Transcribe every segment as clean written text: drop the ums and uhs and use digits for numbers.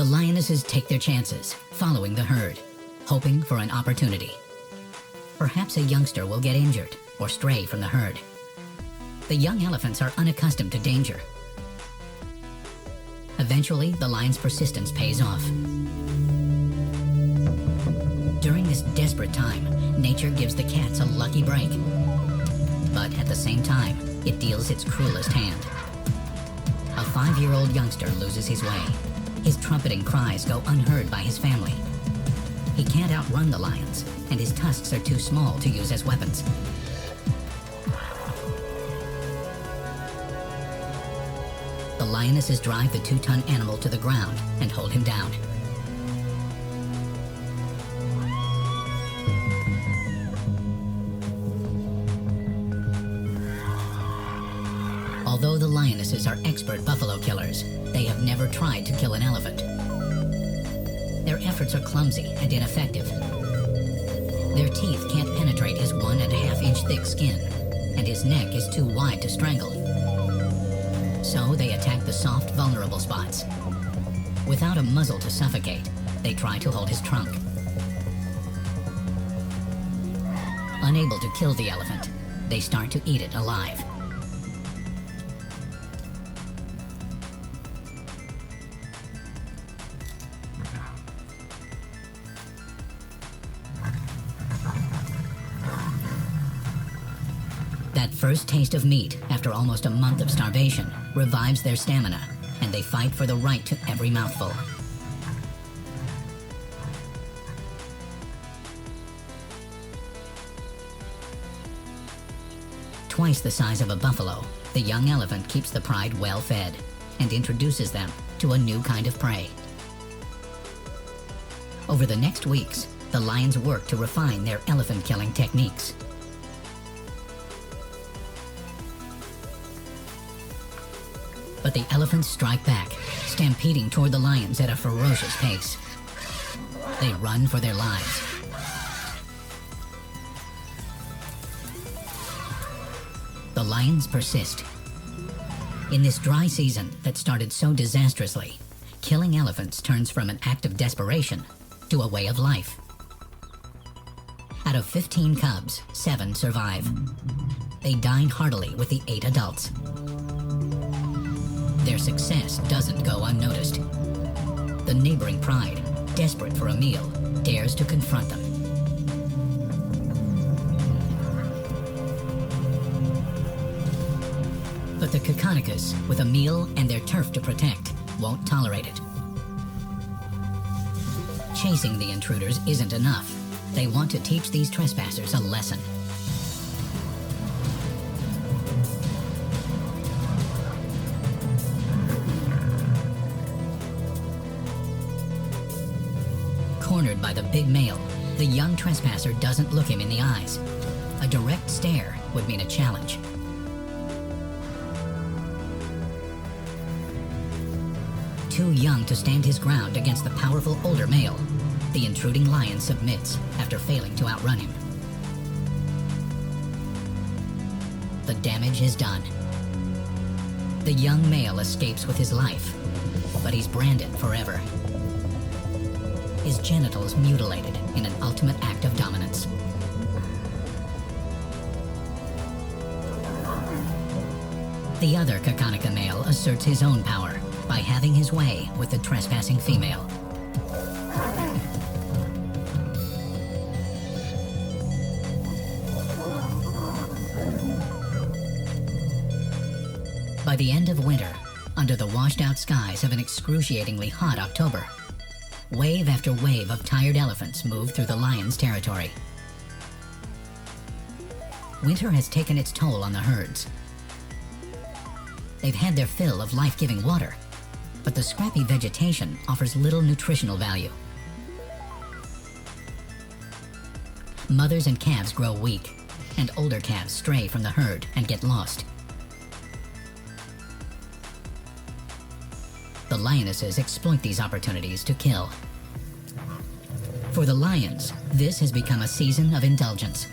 The lionesses take their chances, following the herd, hoping for an opportunity. Perhaps a youngster will get injured or stray from the herd. The young elephants are unaccustomed to danger. Eventually, the lion's persistence pays off. During this desperate time, nature gives the cats a lucky break. But at the same time, it deals its cruelest hand. A 5-year-old youngster loses his way. His trumpeting cries go unheard by his family. He can't outrun the lions, and his tusks are too small to use as weapons. The lionesses drive the 2-ton animal to the ground and hold him down. Although the lionesses are expert buffalo killers, they have never tried to kill an elephant. Their efforts are clumsy and ineffective. Their teeth can't penetrate his 1.5-inch thick skin, and his neck is too wide to strangle. So they attack the soft, vulnerable spots. Without a muzzle to suffocate, they try to hold his trunk. Unable to kill the elephant, they start to eat it alive. That first taste of meat, after almost a month of starvation, revives their stamina, and they fight for the right to every mouthful. Twice the size of a buffalo, the young elephant keeps the pride well fed and introduces them to a new kind of prey. Over the next weeks, the lions work to refine their elephant-killing techniques. But the elephants strike back, stampeding toward the lions at a ferocious pace. They run for their lives. The lions persist. In this dry season that started so disastrously, killing elephants turns from an act of desperation to a way of life. Out of 15 cubs, 7 survive. They dine heartily with the 8 adults. Their success doesn't go unnoticed. The neighboring pride, desperate for a meal, dares to confront them. But the Kakanicas, with a meal and their turf to protect, won't tolerate it. Chasing the intruders isn't enough. They want to teach these trespassers a lesson. Cornered by the big male, the young trespasser doesn't look him in the eyes. A direct stare would mean a challenge. Too young to stand his ground against the powerful older male, the intruding lion submits after failing to outrun him. The damage is done. The young male escapes with his life, but he's branded forever. His genitals mutilated in an ultimate act of dominance. The other Kakanica male asserts his own power by having his way with the trespassing female. By the end of winter, under the washed-out skies of an excruciatingly hot October, wave after wave of tired elephants move through the lion's territory. Winter has taken its toll on the herds. They've had their fill of life-giving water, but the scrappy vegetation offers little nutritional value. Mothers and calves grow weak, and older calves stray from the herd and get lost. The lionesses exploit these opportunities to kill. For the lions, this has become a season of indulgence.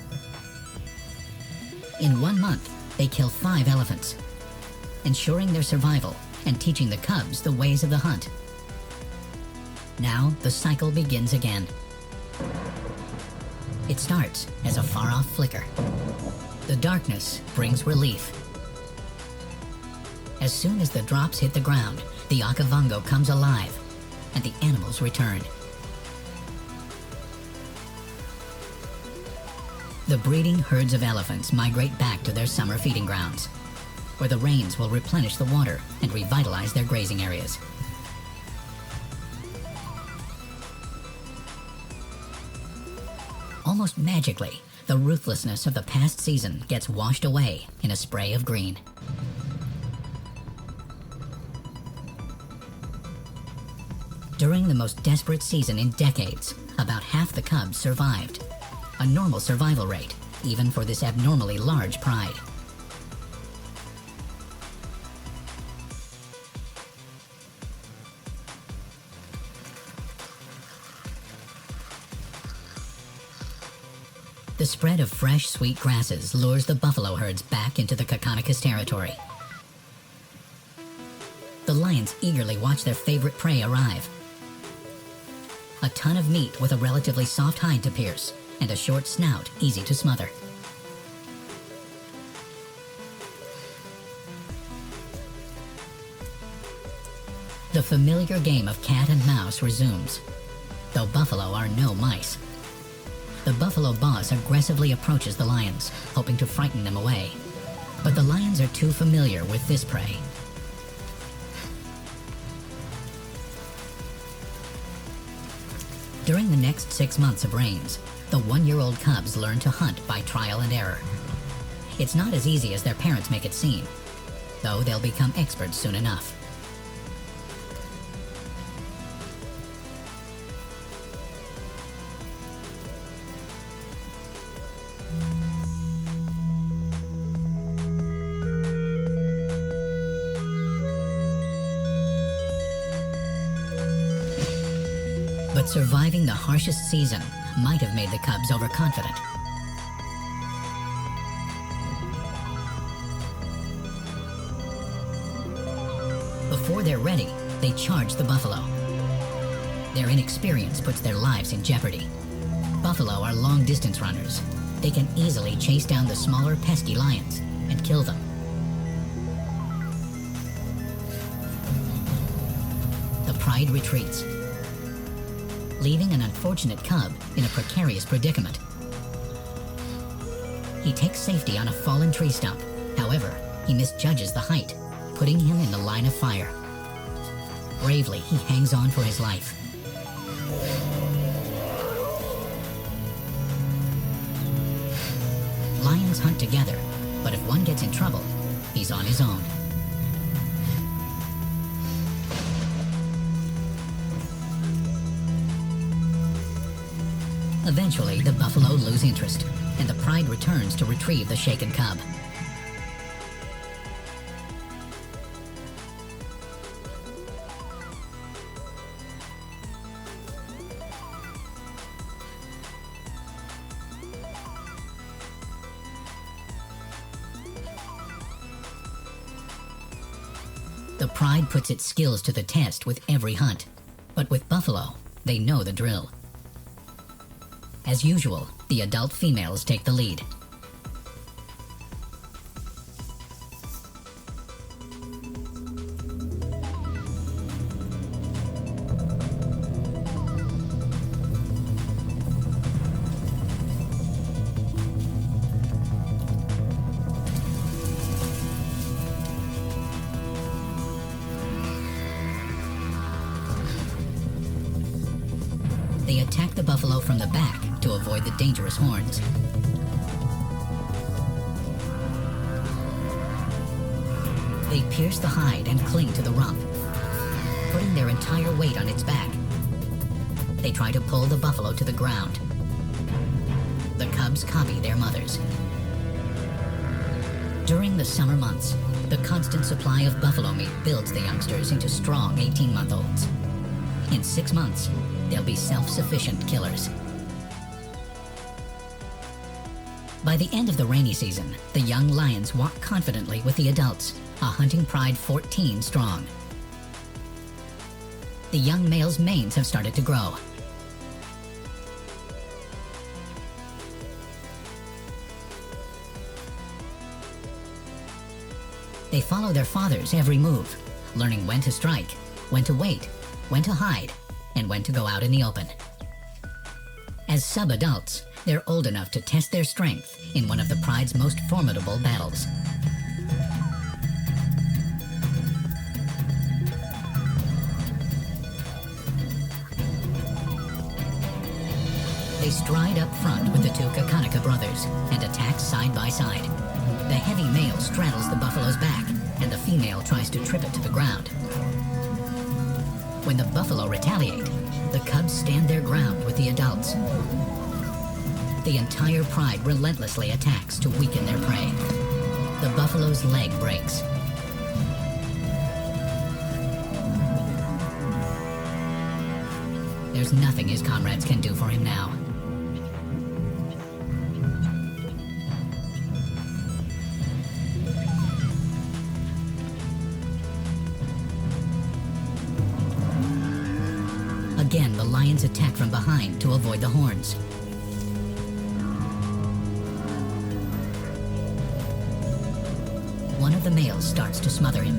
In 1 month, they kill 5 elephants, ensuring their survival and teaching the cubs the ways of the hunt. Now the cycle begins again. It starts as a far-off flicker. The darkness brings relief. As soon as the drops hit the ground, the Okavango comes alive, and the animals return. The breeding herds of elephants migrate back to their summer feeding grounds, where the rains will replenish the water and revitalize their grazing areas. Almost magically, the ruthlessness of the past season gets washed away in a spray of green. During the most desperate season in decades, about half the cubs survived. A normal survival rate, even for this abnormally large pride. The spread of fresh, sweet grasses lures the buffalo herds back into the Kakanicus territory. The lions eagerly watch their favorite prey arrive. A ton of meat with a relatively soft hide to pierce, and a short snout easy to smother. The familiar game of cat and mouse resumes, though buffalo are no mice. The buffalo boss aggressively approaches the lions, hoping to frighten them away. But the lions are too familiar with this prey. During the next 6 months of rains, the 1-year-old cubs learn to hunt by trial and error. It's not as easy as their parents make it seem, though they'll become experts soon enough. But surviving the harshest season might have made the cubs overconfident. Before they're ready, they charge the buffalo. Their inexperience puts their lives in jeopardy. Buffalo are long-distance runners. They can easily chase down the smaller, pesky lions and kill them. The pride retreats, leaving an unfortunate cub in a precarious predicament. He takes safety on a fallen tree stump. However, he misjudges the height, putting him in the line of fire. Bravely, he hangs on for his life. Lions hunt together, but if one gets in trouble, he's on his own. Eventually, the buffalo lose interest, and the pride returns to retrieve the shaken cub. The pride puts its skills to the test with every hunt, but with buffalo, they know the drill. As usual, the adult females take the lead. They attack the buffalo from the back to avoid the dangerous horns. They pierce the hide and cling to the rump, putting their entire weight on its back. They try to pull the buffalo to the ground. The cubs copy their mothers. During the summer months, the constant supply of buffalo meat builds the youngsters into strong 18-month-olds. In 6 months, they'll be self-sufficient killers. By the end of the rainy season, the young lions walk confidently with the adults, a hunting pride 14 strong. The young male's manes have started to grow. They follow their father's every move, learning when to strike, when to wait, when to hide, and when to go out in the open. As sub-adults, they're old enough to test their strength in one of the Pride's most formidable battles. They stride up front with the two Kakanika brothers and attack side by side. The heavy male straddles the buffalo's back, and the female tries to trip it to the ground. When the buffalo retaliate, the cubs stand their ground with the adults. The entire pride relentlessly attacks to weaken their prey. The buffalo's leg breaks. There's nothing his comrades can do for him now. Again, the lions attack from behind to avoid the horns. One of the males starts to smother him.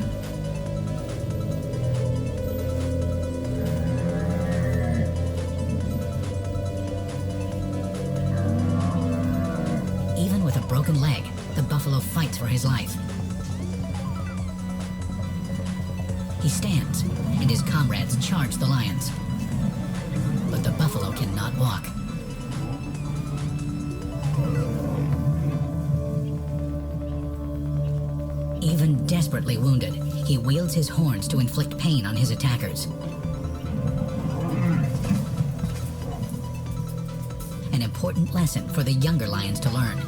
Even with a broken leg, the buffalo fights for his life. He stands, and his comrades charge the lions. But the buffalo cannot walk. Even desperately wounded, he wields his horns to inflict pain on his attackers. An important lesson for the younger lions to learn.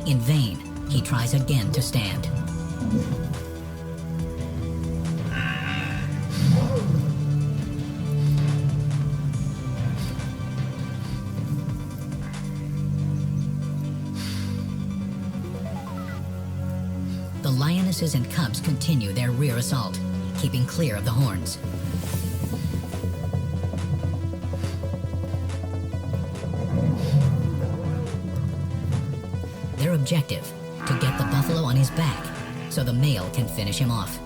In vain, he tries again to stand. The lionesses and cubs continue their rear assault, keeping clear of the horns. Their objective, to get the buffalo on his back so the male can finish him off.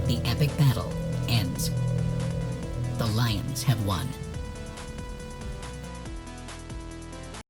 The epic battle ends. The lions have won.